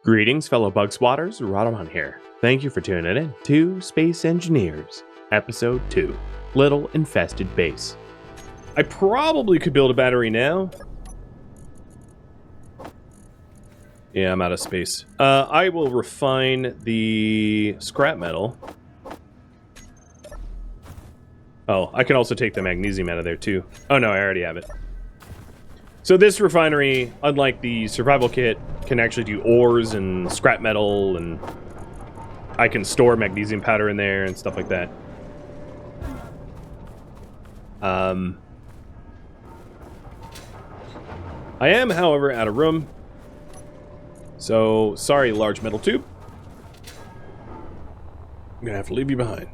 Greetings, fellow bug swatters. Rhadamant here. Thank you for tuning in to Space Engineers, Episode 2, Little Infested Base. I probably could build a battery now. Yeah, I'm out of space. I will refine the scrap metal. Oh, I can also take the magnesium out of there too. Oh no, I already have it. So this refinery, unlike the survival kit, can actually do ores and scrap metal, and I can store magnesium powder in there and stuff like that. I am, however, out of room. So, sorry, large metal tube. I'm gonna have to leave you behind.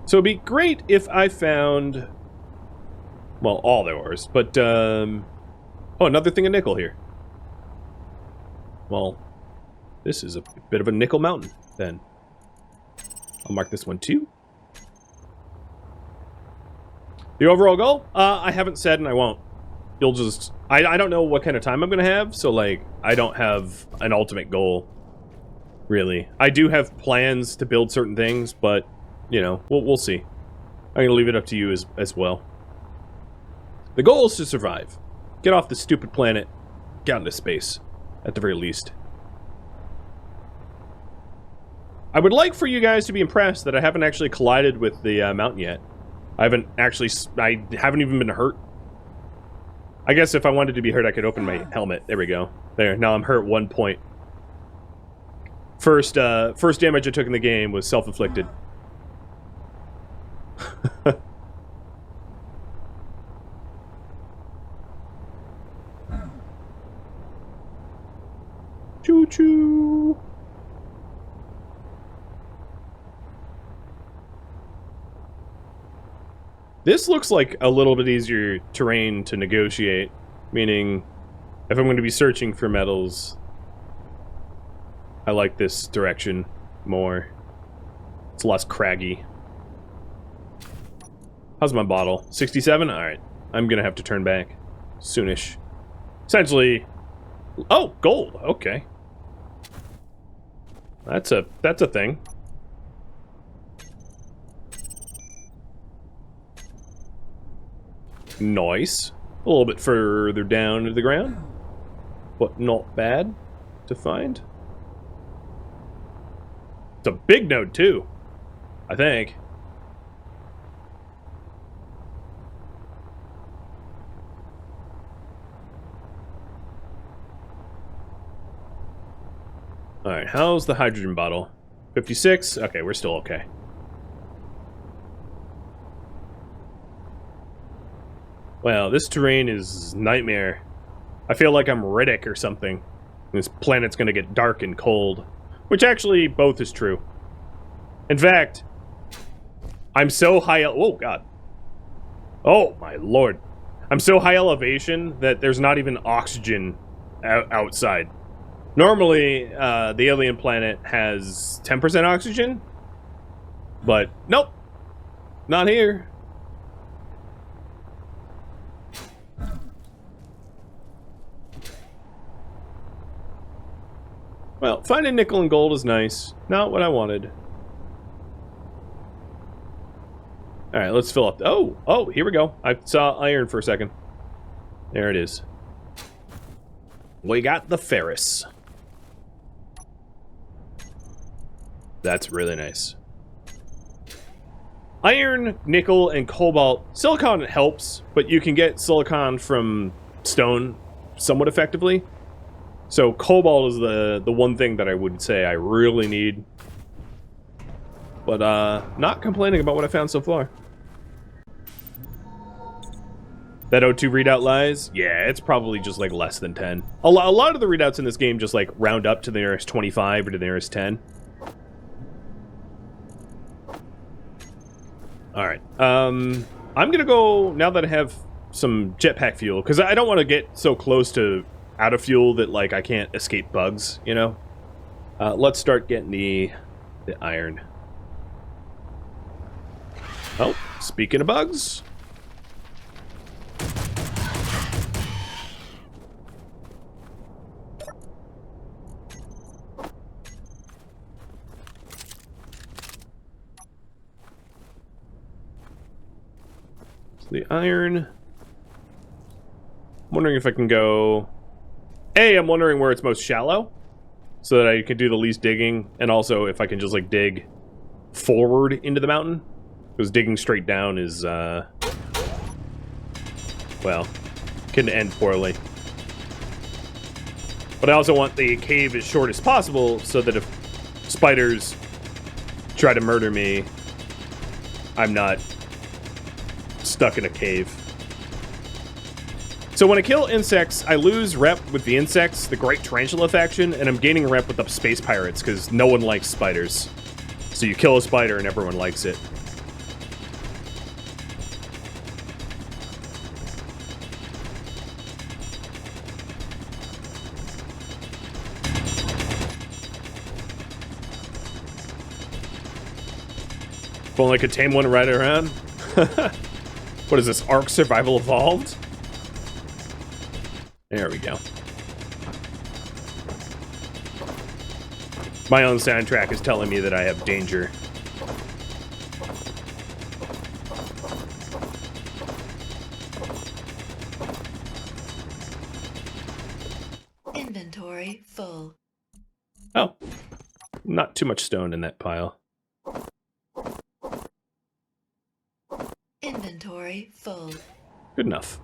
So it'd be great if I found, well, all the ores, but, oh, another thing of nickel here. Well, this is a bit of a nickel mountain, then. I'll mark this one too. The overall goal? I haven't said and I won't. You'll just, I don't know what kind of time I'm gonna have, so, like, I don't have an ultimate goal, really. I do have plans to build certain things, but you know, we'll see. I'm gonna leave it up to you as well. The goal is to survive. Get off this stupid planet. Get out into space, at the very least. I would like for you guys to be impressed that I haven't actually collided with the mountain yet. I haven't even been hurt. I guess if I wanted to be hurt, I could open my helmet. There we go. There, now I'm hurt 1 point. First damage I took in the game was self-inflicted. Choo-choo. This looks like a little bit easier terrain to negotiate, meaning if I'm going to be searching for metals, I like this direction more. It's less craggy. How's my bottle? 67? Alright. I'm gonna have to turn back soonish. Essentially... Oh, gold! Okay. That's a thing. Nice. A little bit further down to the ground. But not bad to find. It's a big node, too. I think. Alright, how's the hydrogen bottle? 56? Okay, we're still okay. Well, this terrain is nightmare. I feel like I'm Riddick or something. This planet's gonna get dark and cold. Which actually, both is true. In fact, I'm so high... Oh, God. Oh, my lord. I'm so high elevation that there's not even oxygen outside. Normally, the alien planet has 10% oxygen, but nope, not here. Well, finding nickel and gold is nice. Not what I wanted. Alright, let's fill up. Oh, here we go. I saw iron for a second. There it is. We got the ferrous. That's really nice. Iron, nickel, and cobalt. Silicon helps, but you can get silicon from stone somewhat effectively. So cobalt is the one thing that I would say I really need. But not complaining about what I found so far. That O2 readout lies? Yeah, it's probably just like less than 10. A lot of the readouts in this game just like round up to the nearest 25 or to the nearest 10. Alright, I'm gonna go, now that I have some jetpack fuel, because I don't want to get so close to out of fuel that, like, I can't escape bugs, you know? Let's start getting the iron. Oh, speaking of bugs. The iron. I'm wondering if I can go... I'm wondering where it's most shallow, so that I can do the least digging, and also if I can just, like, dig forward into the mountain. Because digging straight down is, well, can end poorly. But I also want the cave as short as possible, so that if spiders try to murder me, I'm not stuck in a cave. So when I kill insects, I lose rep with the insects, the Great Tarantula faction, and I'm gaining rep with the space pirates, because no one likes spiders. So you kill a spider and everyone likes it. If only I could tame one right around. What is this, Ark Survival Evolved? There we go. My own soundtrack is telling me that I have danger. Inventory full. Oh, not too much stone in that pile. Inventory full. Good enough.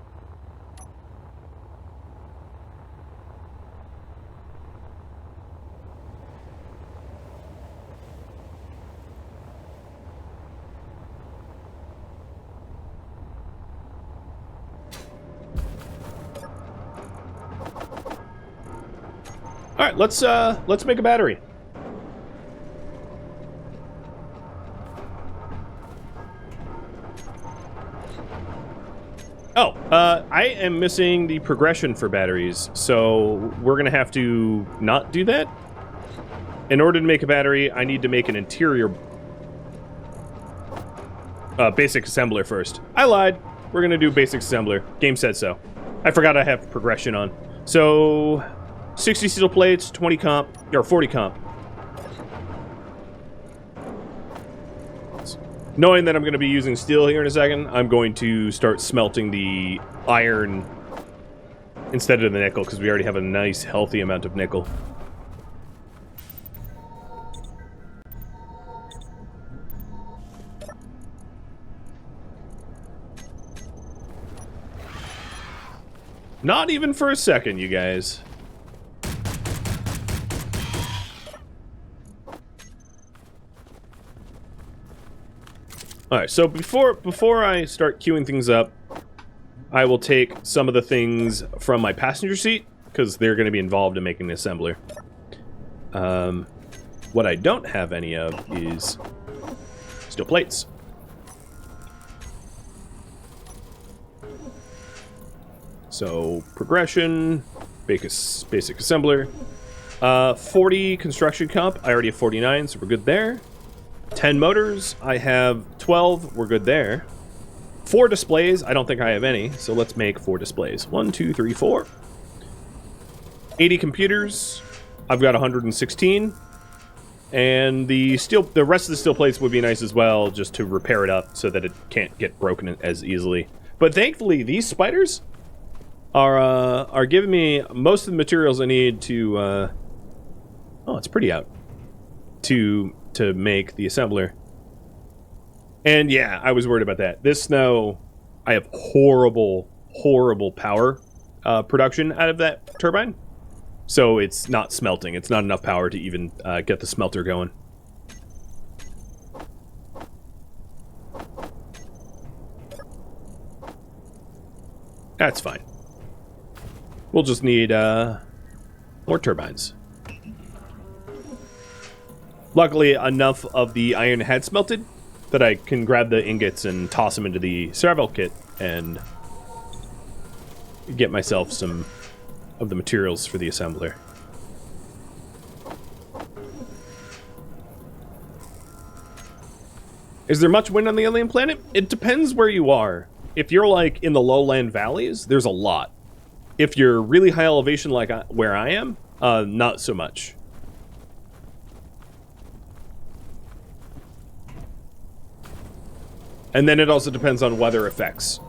All right, let's make a battery. Oh, I am missing the progression for batteries, so we're gonna have to not do that. In order to make a battery, I need to make an interior basic assembler first. I lied. We're gonna do basic assembler. Game said so. I forgot I have progression on. So, 60 steel plates, 20 comp, or 40 comp. Knowing that I'm going to be using steel here in a second, I'm going to start smelting the iron instead of the nickel, because we already have a nice, healthy amount of nickel. Not even for a second, you guys. Alright, so before I start queuing things up, I will take some of the things from my passenger seat, because they're going to be involved in making the assembler. What I don't have any of is steel plates. So, progression, basic assembler. 40 construction comp, I already have 49, so we're good there. 10 motors, I have 12, we're good there. 4 displays, I don't think I have any, so let's make 4 displays. 1, 2, 3, 4. 80 computers, I've got 116. And the rest of the steel plates would be nice as well, just to repair it up so that it can't get broken as easily. But thankfully, these spiders are giving me most of the materials I need to, oh, it's pretty out. To make the assembler. And yeah, I was worried about that. This snow, I have horrible power production out of that turbine. So it's not smelting. It's not enough power to even get the smelter going. That's fine. We'll just need more turbines. Luckily, enough of the iron had smelted that I can grab the ingots and toss them into the survival kit and get myself some of the materials for the assembler. Is there much wind on the alien planet? It depends where you are. If you're like in the lowland valleys, there's a lot. If you're really high elevation like where I am, not so much. And then it also depends on weather effects.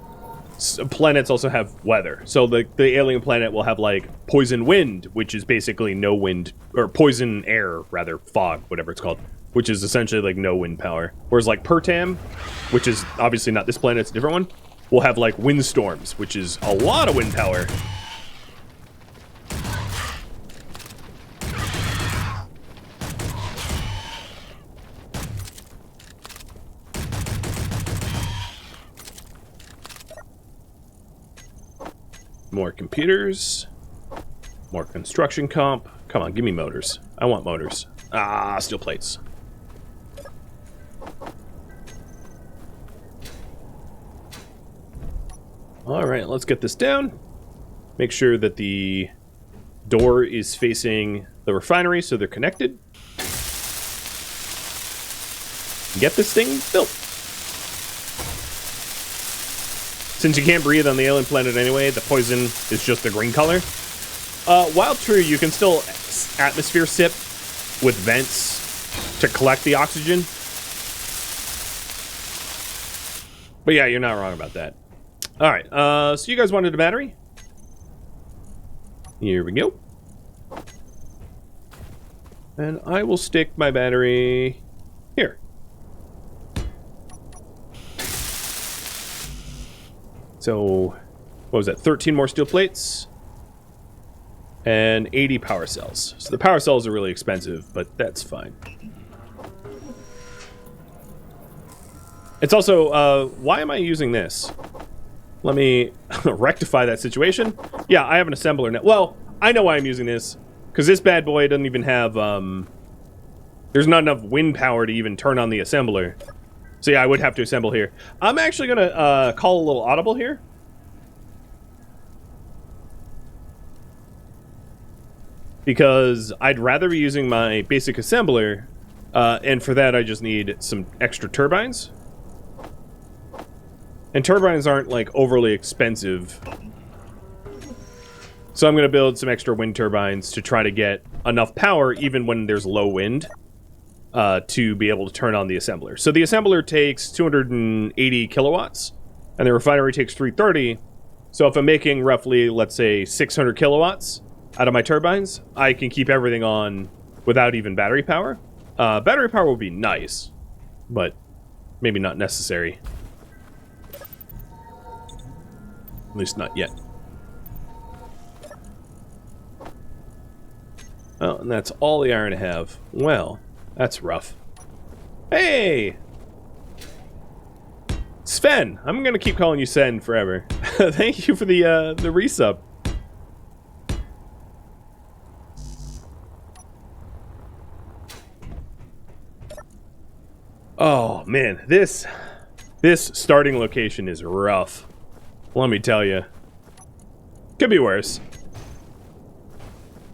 planets also have weather. So the alien planet will have like poison wind, which is basically no wind, or poison air rather, fog, whatever it's called, which is essentially like no wind power. Whereas like Pertam, which is obviously not this planet, it's a different one, will have like windstorms, which is a lot of wind power. More computers. More construction comp. Come on, give me motors. I want motors. Ah, steel plates. Alright, let's get this down. Make sure that the door is facing the refinery so they're connected. Get this thing built. Since you can't breathe on the alien planet anyway, the poison is just the green color. While true, you can still atmosphere sip with vents to collect the oxygen. But yeah, you're not wrong about that. Alright, so you guys wanted a battery? Here we go. And I will stick my battery here. So, what was that? 13 more steel plates. And 80 power cells. So the power cells are really expensive, but that's fine. It's also, why am I using this? Let me rectify that situation. Yeah, I have an assembler now. Well, I know why I'm using this. Because this bad boy doesn't even have, there's not enough wind power to even turn on the assembler. So yeah, I would have to assemble here. I'm actually gonna call a little audible here. Because I'd rather be using my basic assembler, and for that I just need some extra turbines. And turbines aren't like overly expensive. So I'm gonna build some extra wind turbines to try to get enough power even when there's low wind. To be able to turn on the assembler. So the assembler takes 280 kilowatts, and the refinery takes 330. So if I'm making roughly, let's say, 600 kilowatts out of my turbines, I can keep everything on without even battery power. Battery power would be nice, but maybe not necessary. At least not yet. Oh, and that's all the iron I have. Well... that's rough. Hey! Sven! I'm gonna keep calling you Sen forever. Thank you for the resub. Oh, man. This starting location is rough. Let me tell you. Could be worse.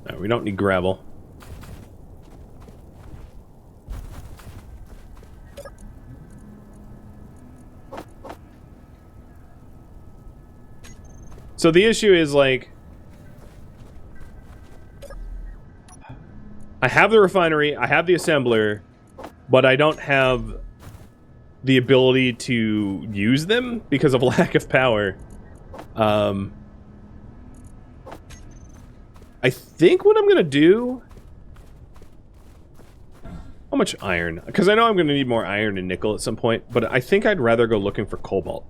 No, we don't need gravel. So the issue is, like, I have the refinery, I have the assembler, but I don't have the ability to use them because of lack of power. I think what I'm gonna do... How much iron? Because I know I'm gonna need more iron and nickel at some point, but I think I'd rather go looking for cobalt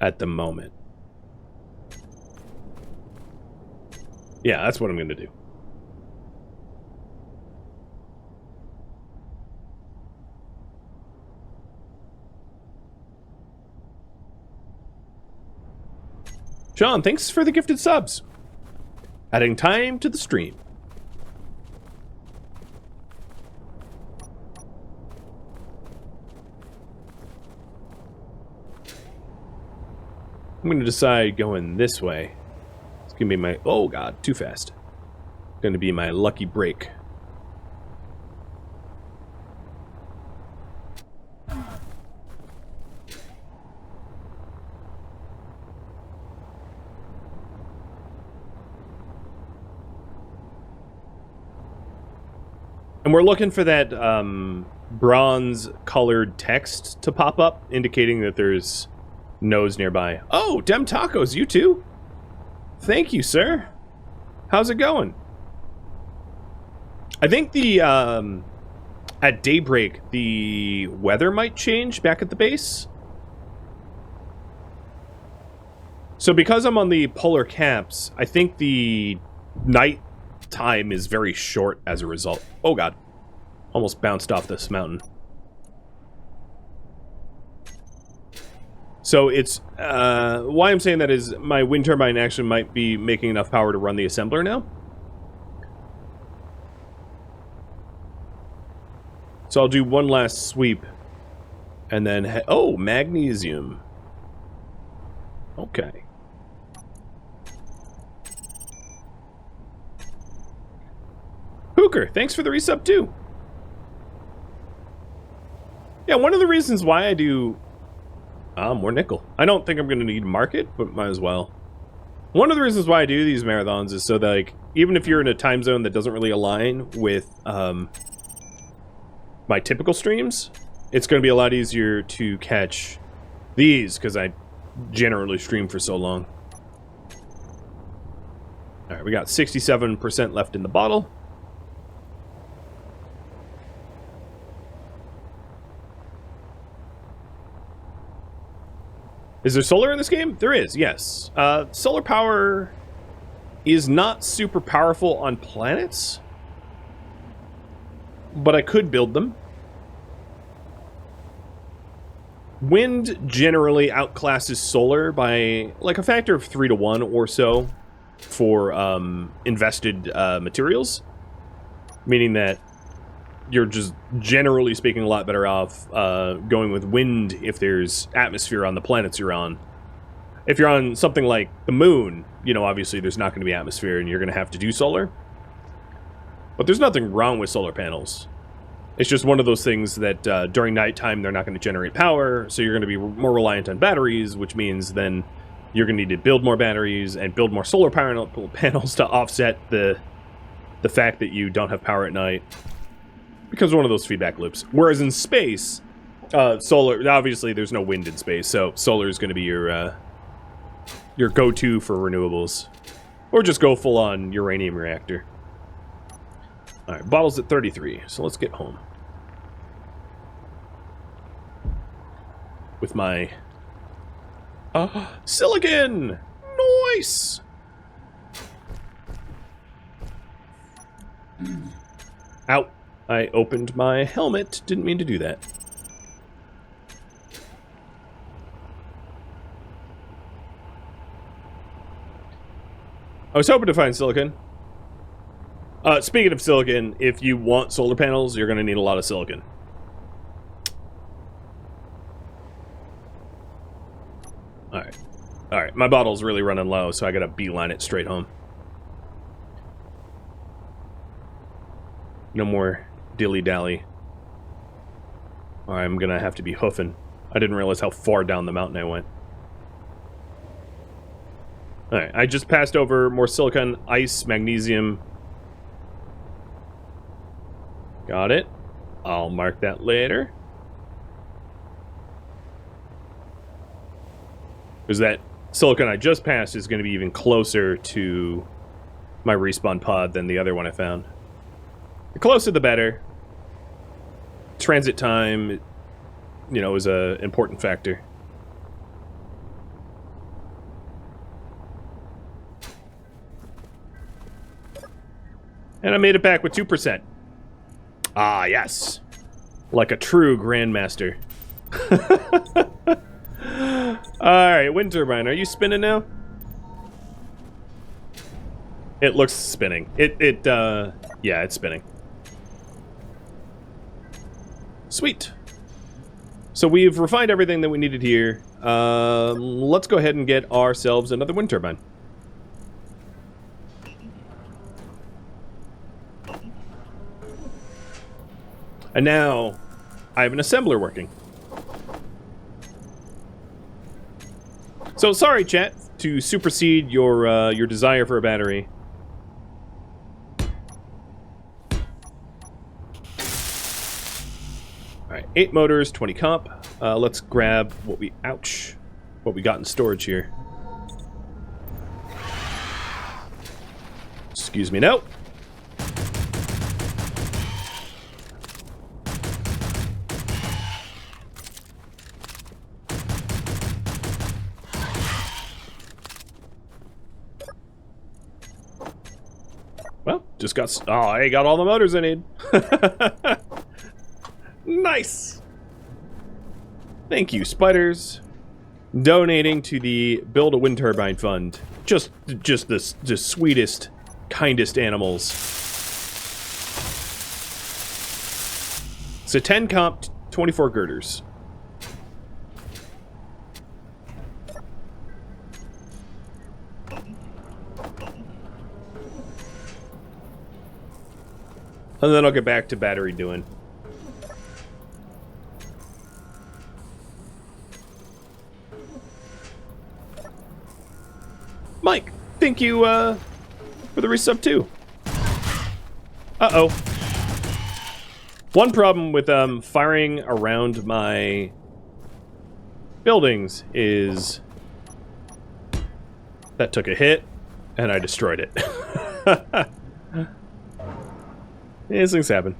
at the moment. Yeah, that's what I'm going to do. Sean, thanks for the gifted subs. Adding time to the stream. I'm going to decide going this way. Gonna be my... oh god, too fast. Gonna be my lucky break. And we're looking for that bronze colored text to pop up, indicating that there's Nose nearby. Oh, Dem Tacos, you too? Thank you, sir. How's it going? I think the, at daybreak, the weather might change back at the base. So because I'm on the polar caps, I think the night time is very short as a result. Oh god. Almost bounced off this mountain. So it's, why I'm saying that is my wind turbine actually might be making enough power to run the assembler now. So I'll do one last sweep. And then, oh, magnesium. Okay. Hooker, thanks for the resub too. Yeah, one of the reasons why I do... more nickel. I don't think I'm going to need market, but might as well. One of the reasons why I do these marathons is so that, like, even if you're in a time zone that doesn't really align with my typical streams, it's going to be a lot easier to catch these, because I generally stream for so long. Alright, we got 67% left in the bottle. Is there solar in this game? There is, yes. Solar power is not super powerful on planets, but I could build them. Wind generally outclasses solar by like a factor of 3 to 1 or so for invested materials, meaning that you're just generally speaking a lot better off going with wind if there's atmosphere on the planets you're on. If you're on something like the moon, you know, obviously there's not going to be atmosphere and you're going to have to do solar. But there's nothing wrong with solar panels. It's just one of those things that during nighttime they're not going to generate power, so you're going to be more reliant on batteries, which means then you're going to need to build more batteries and build more solar panels to offset the fact that you don't have power at night. Because one of those feedback loops. Whereas in space, solar, obviously there's no wind in space, so solar is going to be your go-to for renewables. Or just go full-on uranium reactor. Alright, bottle's at 33, so let's get home. With my... silicon! Nice! Out. I opened my helmet. Didn't mean to do that. I was hoping to find silicon. Speaking of silicon, if you want solar panels, you're going to need a lot of silicon. Alright. Alright, my bottle's really running low, so I gotta beeline it straight home. No more dilly-dally. I'm gonna have to be hoofing. I didn't realize how far down the mountain I went. Alright, I just passed over more silicon, ice, magnesium. Got it. I'll mark that later. Because that silicon I just passed is going to be even closer to my respawn pod than the other one I found. The closer the better. Transit time, you know, is an important factor. And I made it back with 2%. Ah, yes. Like a true grandmaster. Alright, wind turbine, are you spinning now? It looks spinning. Yeah, it's spinning. Sweet. So we've refined everything that we needed here. Let's go ahead and get ourselves another wind turbine. And now, I have an assembler working. So sorry, chat, to supersede your desire for a battery. All right, 8 motors, 20 comp. Let's grab what we... Ouch. what we got in storage here. Excuse me, no. Well, just got... Oh, I got all the motors I need. Nice! Thank you, spiders. Donating to the Build a Wind Turbine Fund. Just the sweetest, kindest animals. So 10 comp, 24 girders. And then I'll get back to battery doing. Mike, thank you for the resub too. Uh-oh. One problem with firing around my buildings is that took a hit and I destroyed it. These things happen.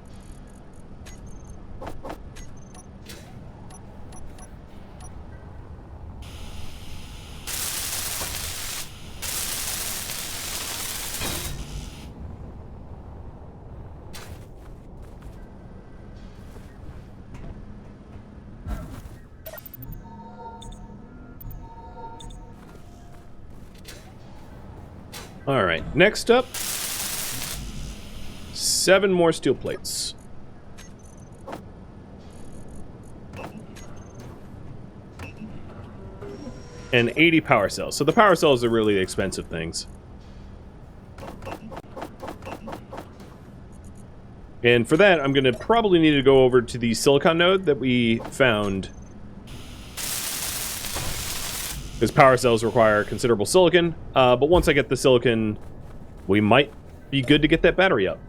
All right, next up, 7 more steel plates. And 80 power cells. So the power cells are really the expensive things. And for that, I'm going to probably need to go over to the silicon node that we found. Because power cells require considerable silicon. But once I get the silicon, we might be good to get that battery up.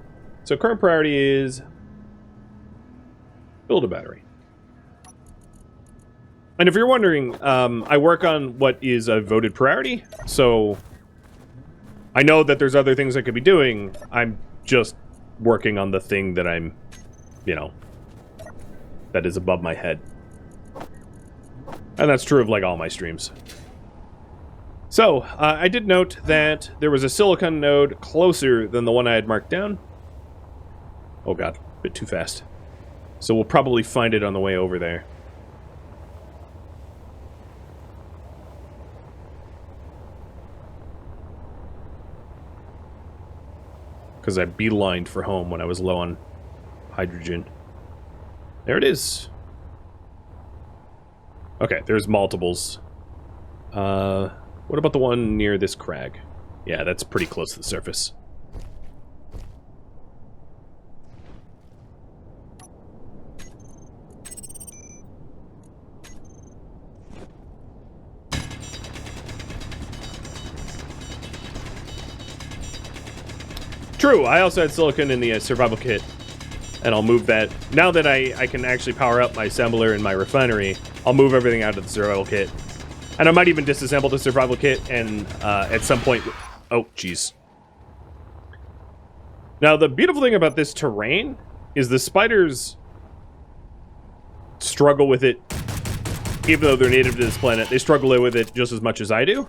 So current priority is build a battery. And if you're wondering, I work on what is a voted priority. So I know that there's other things I could be doing. I'm just working on the thing that I'm, you know, that is above my head. And that's true of like all my streams. So, I did note that there was a silicon node closer than the one I had marked down. Oh god, a bit too fast. So we'll probably find it on the way over there. Because I beelined for home when I was low on hydrogen. There it is. Okay, there's multiples. What about the one near this crag? Yeah, that's pretty close to the surface. True, I also had silicon in the survival kit. And I'll move that. Now that I can actually power up my assembler and my refinery, I'll move everything out of the survival kit. And I might even disassemble the survival kit and at some point... Oh, jeez. Now, the beautiful thing about this terrain is the spiders struggle with it. Even though they're native to this planet, they struggle with it just as much as I do.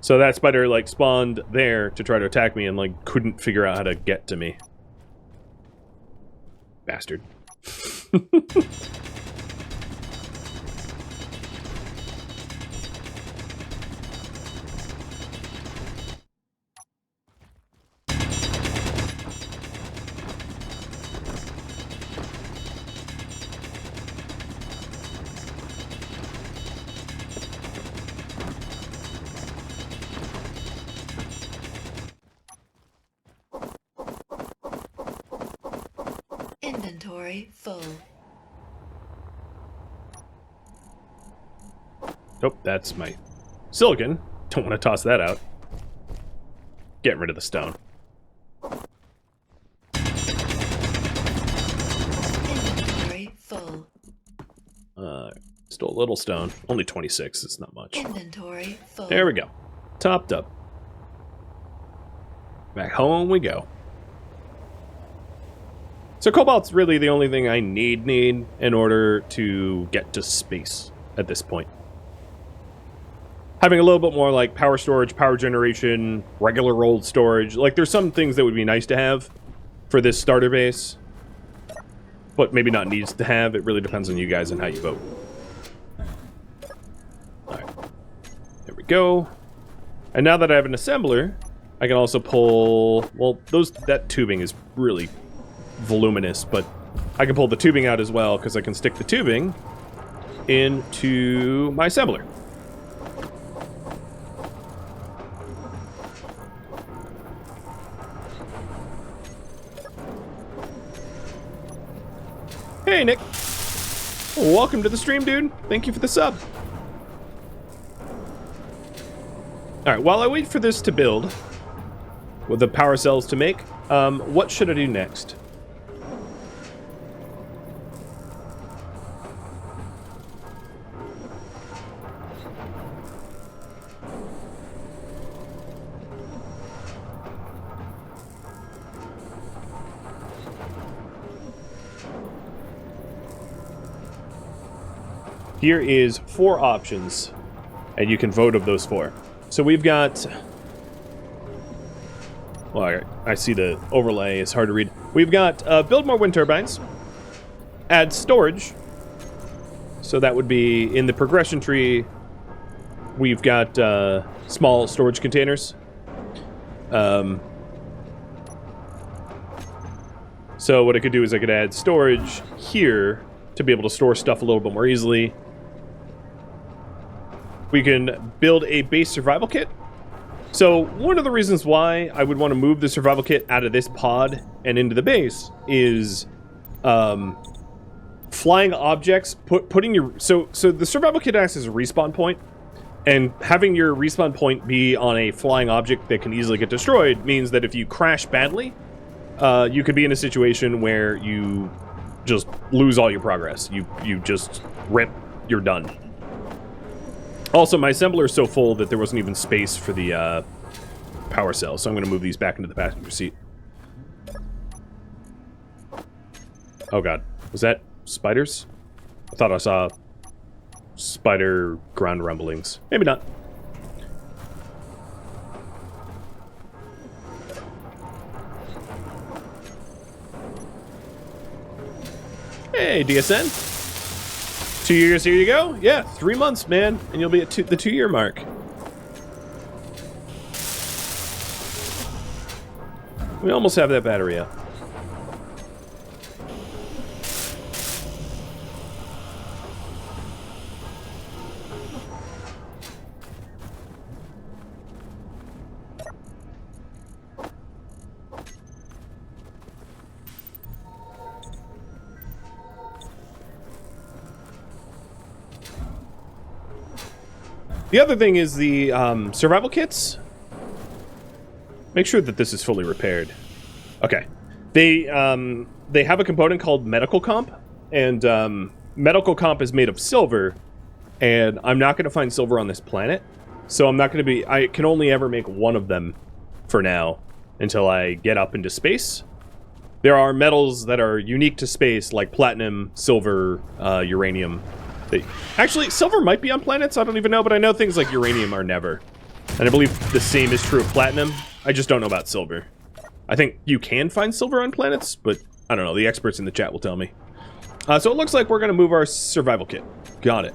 So that spider, like, spawned there to try to attack me and, like, couldn't figure out how to get to me. Bastard. Inventory full. Nope, that's my silicon. Don't want to toss that out. Getting rid of the stone. Inventory full. Still a little stone. Only 26. It's not much. Inventory full. There we go. Topped up. Back home we go. So cobalt's really the only thing I need in order to get to space at this point. Having a little bit more like power storage, power generation, regular old storage. Like there's some things that would be nice to have for this starter base, but maybe not needs to have. It really depends on you guys and how you vote. Alright. There we go. And now that I have an assembler, I can also pull... Well, that tubing is really voluminous, but I can pull the tubing out as well, because I can stick the tubing into my assembler. Hey, Nick. Welcome to the stream, dude. Thank you for the sub. Alright, while I wait for this to build, with the power cells to make, what should I do next? Here is 4 options, and you can vote of those 4. So we've got... Well, I see the overlay. It's hard to read. We've got build more wind turbines, add storage. So that would be in the progression tree. We've got small storage containers. So what I could do is I could add storage here to be able to store stuff a little bit more easily. We can build a base survival kit. So one of the reasons why I would want to move the survival kit out of this pod and into the base is flying objects, putting your... So the survival kit acts as a respawn point, and having your respawn point be on a flying object that can easily get destroyed means that if you crash badly, you could be in a situation where you just lose all your progress. You just rip, you're done. Also, my assembler is so full that there wasn't even space for the power cells, so I'm going to move these back into the passenger seat. Oh god, was that spiders? I thought I saw spider ground rumblings. Maybe not. Hey, DSN. 2 years, here you go. Yeah, 3 months, man, and you'll be at the 2-year mark. We almost have that battery up. The other thing is the survival kits. Make sure that this is fully repaired. Okay. They have a component called medical comp, and medical comp is made of silver, and I'm not going to find silver on this planet, so I'm not going to be... I can only ever make one of them for now until I get up into space. There are metals that are unique to space, like platinum, silver, uranium. Actually, silver might be on planets, I don't even know, but I know things like uranium are never. And I believe the same is true of platinum. I just don't know about silver. I think you can find silver on planets, but I don't know. The experts in the chat will tell me. So it looks like we're going to move our survival kit. Got it.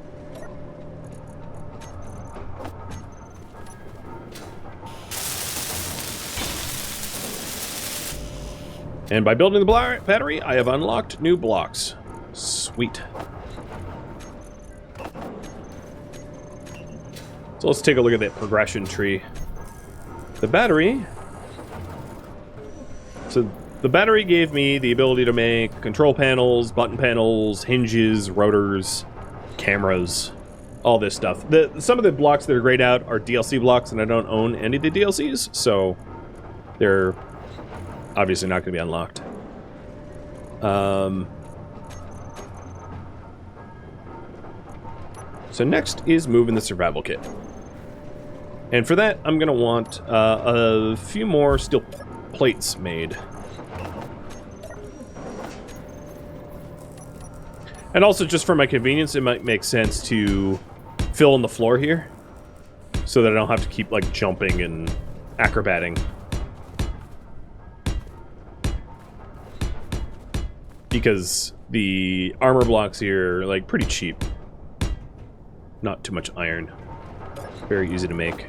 And by building the battery, I have unlocked new blocks. Sweet. So let's take a look at that progression tree. The battery... So the battery gave me the ability to make control panels, button panels, hinges, rotors, cameras, all this stuff. Some of the blocks that are grayed out are DLC blocks, and I don't own any of the DLCs, so they're obviously not going to be unlocked. So next is moving the survival kit. And for that, I'm going to want a few more steel plates made. And also, just for my convenience, it might make sense to fill in the floor here, so that I don't have to keep, like, jumping and acrobating. Because the armor blocks here are, like, pretty cheap. Not too much iron. Very easy to make.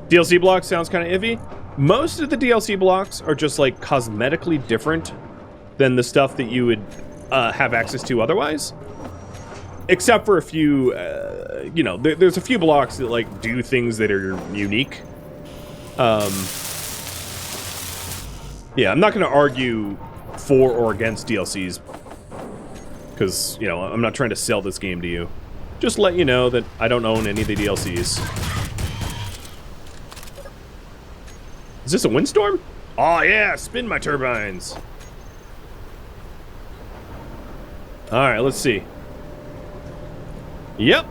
DLC blocks sounds kind of iffy. Most of the DLC blocks are just like cosmetically different than the stuff that you would have access to otherwise. Except for a few, you know, there's a few blocks that like do things that are unique. Yeah, I'm not going to argue for or against DLCs. Because, you know, I'm not trying to sell this game to you. Just let you know that I don't own any of the DLCs. Is this a windstorm? Oh yeah, spin my turbines. Alright, let's see. Yep.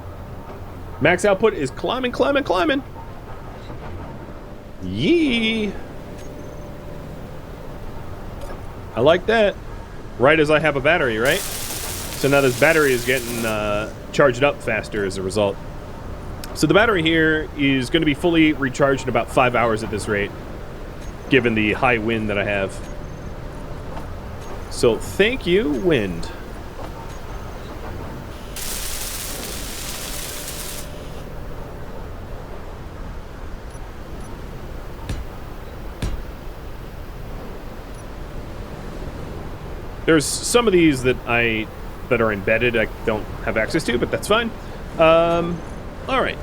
Max output is climbing, climbing, climbing. Yee. I like that. Right as I have a battery, right? So now this battery is getting charged up faster as a result. So the battery here is going to be fully recharged in about 5 hours at this rate, given the high wind that I have. So thank you, wind. There's some of these that are embedded I don't have access to, but that's fine. All right.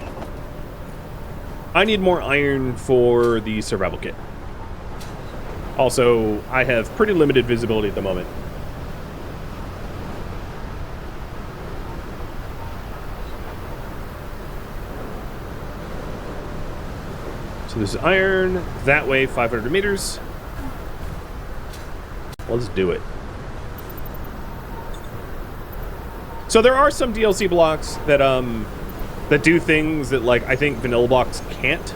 I need more iron for the survival kit. Also, I have pretty limited visibility at the moment. So this is iron. That way, 500 meters. Let's do it. So there are some DLC blocks that that do things that, like, I think vanilla blocks can't.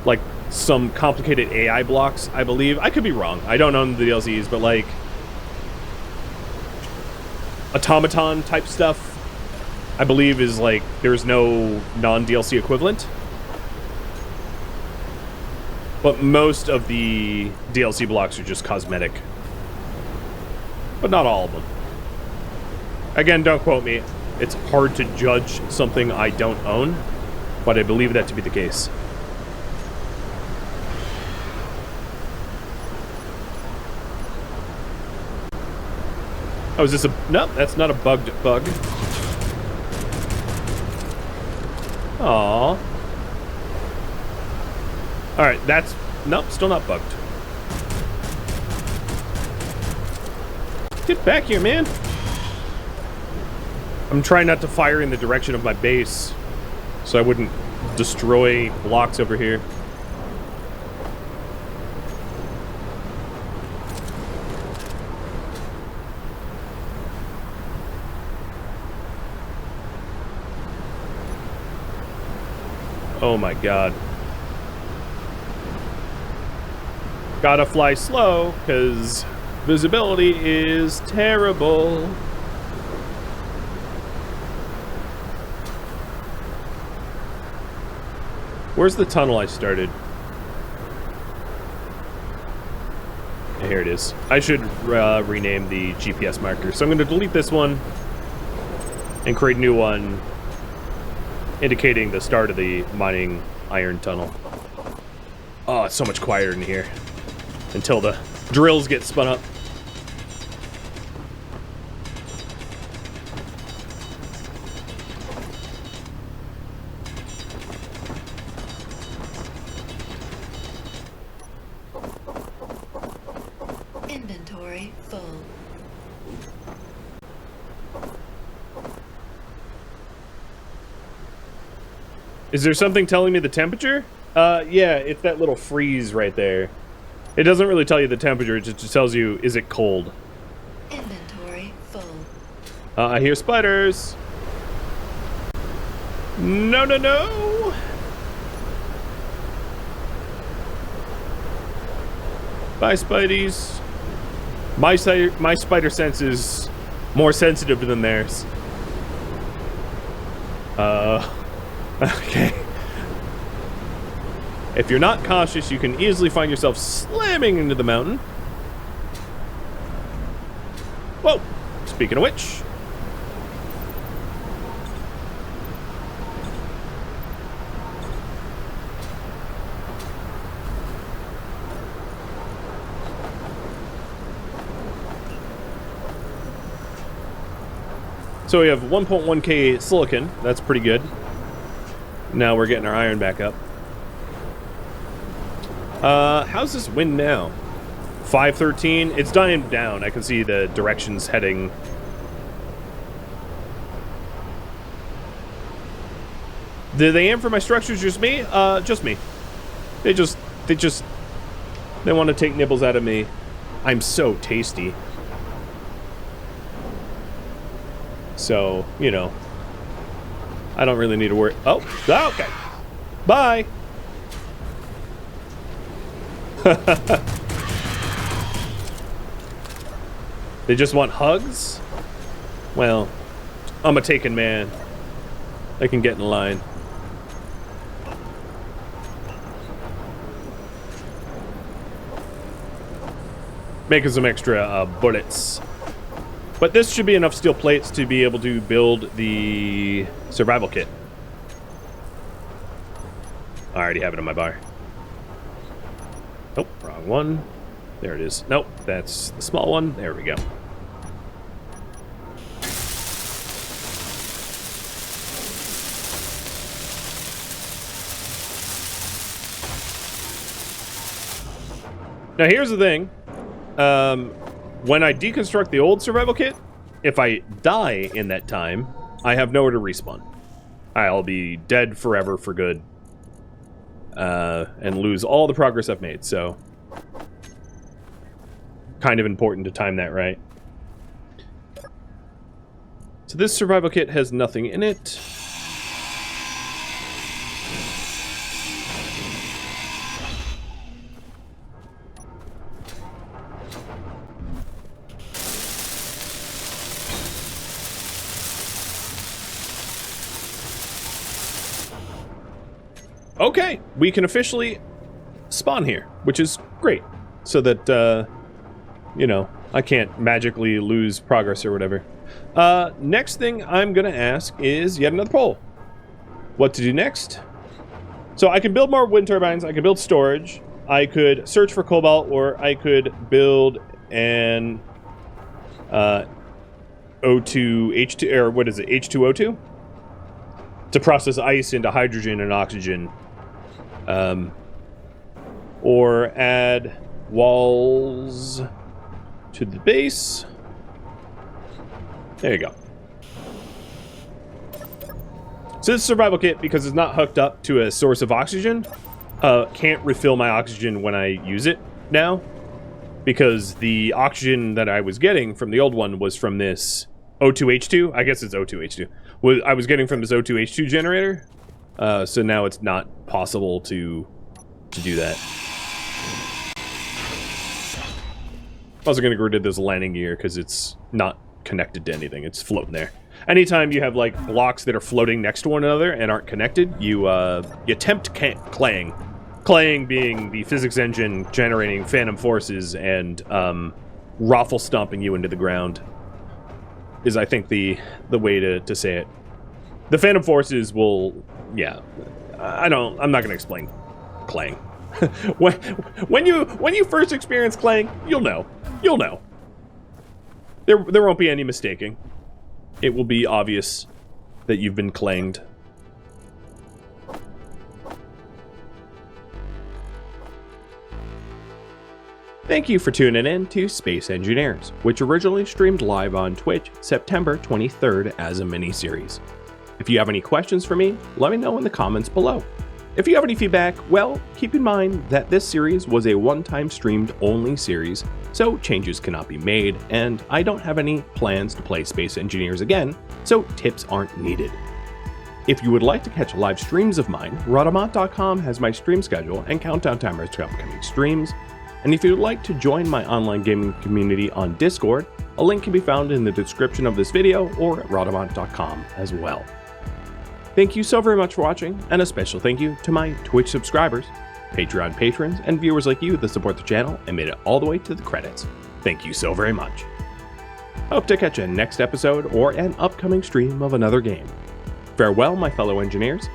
Like some complicated AI blocks, I believe. I could be wrong. I don't own the DLCs, but like automaton type stuff, I believe is like there's no non-DLC equivalent. But most of the DLC blocks are just cosmetic. But not all of them. Again, don't quote me. It's hard to judge something I don't own, but I believe that to be the case. Oh, is this a... No, that's not a bugged bug. Aww. Alright, that's... Nope, still not bugged. Get back here, man. I'm trying not to fire in the direction of my base, so I wouldn't destroy blocks over here. Oh my god. Gotta fly slow, because visibility is terrible. Where's the tunnel I started? Yeah, here it is. I should rename the GPS marker. So I'm going to delete this one and create a new one indicating the start of the mining iron tunnel. Oh, it's so much quieter in here until the drills get spun up. Inventory full. Is there something telling me the temperature? Yeah, it's that little freeze right there. It doesn't really tell you the temperature, it just tells you, is it cold? Inventory full. I hear spiders. No, no, no! Bye, Spideys. My spider sense is more sensitive than theirs. Okay. If you're not cautious, you can easily find yourself slamming into the mountain. Whoa! Speaking of which... So we have 1.1k silicon. That's pretty good. Now we're getting our iron back up. How's this wind now? 513. It's dying down. I can see the directions heading. Did they aim for my structures? Just me? Just me. They want to take nibbles out of me. I'm so tasty. So, you know, I don't really need to worry. Oh, okay. Bye. They just want hugs? Well, I'm a taken man. I can get in line. Making some extra bullets. But this should be enough steel plates to be able to build the survival kit. I already have it in my bar. Nope, wrong one. There it is. Nope, that's the small one. There we go. Now here's the thing. When I deconstruct the old survival kit, if I die in that time, I have nowhere to respawn. I'll be dead forever for good. And lose all the progress I've made, so... kind of important to time that right. So this survival kit has nothing in it. Okay, we can officially spawn here, which is great. So that, you know, I can't magically lose progress or whatever. Next thing I'm gonna ask is yet another poll. What to do next? So I can build more wind turbines, I can build storage, I could search for cobalt, or I could build an O2, H2, or what is it, H2O2? To process ice into hydrogen and oxygen. Or add walls to the base. There you go. So this survival kit, because it's not hooked up to a source of oxygen, can't refill my oxygen when I use it now. Because the oxygen that I was getting from the old one was from this O2H2. I guess it's O2H2. I was getting from this O2H2 generator. So now it's not possible to do that. Also gonna get rid of this landing gear because it's not connected to anything. It's floating there. Anytime you have like blocks that are floating next to one another and aren't connected, you tempt claying. Claying being the physics engine generating phantom forces and raffle stomping you into the ground is, I think, the way to say it. The phantom forces will, yeah. I'm not gonna explain claying. when you first experience claying, you'll know. You'll know. There won't be any mistaking. It will be obvious that you've been clanged. Thank you for tuning in to Space Engineers, which originally streamed live on Twitch September 23rd as a mini-series. If you have any questions for me, let me know in the comments below. If you have any feedback, well, keep in mind that this series was a one-time streamed only series, so changes cannot be made, and I don't have any plans to play Space Engineers again, so tips aren't needed. If you would like to catch live streams of mine, Rhadamant.com has my stream schedule and countdown timers to upcoming streams, and if you would like to join my online gaming community on Discord, a link can be found in the description of this video or at Rhadamant.com as well. Thank you so very much for watching, and a special thank you to my Twitch subscribers, Patreon patrons, and viewers like you that support the channel and made it all the way to the credits. Thank you so very much. Hope to catch you next episode or an upcoming stream of another game. Farewell, my fellow engineers,